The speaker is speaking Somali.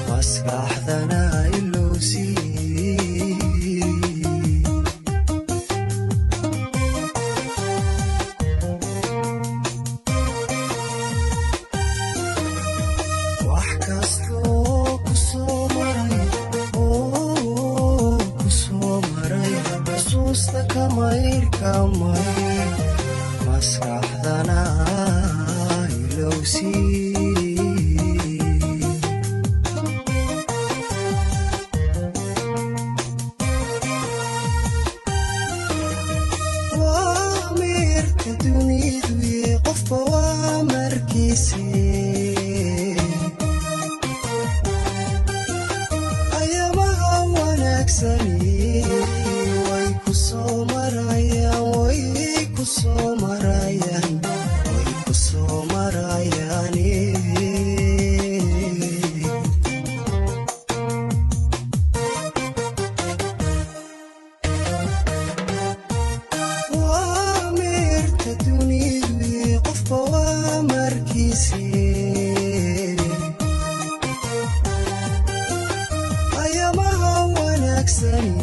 maskaxdana ilowsii wax kastoo ku soo maray xusuusta kamayrkamay maskaxdana ilowsii ayamaha wanaagsani way ku soo marayaan waa meerka dunidu qofba waa markiisii ayamaha wanaagsani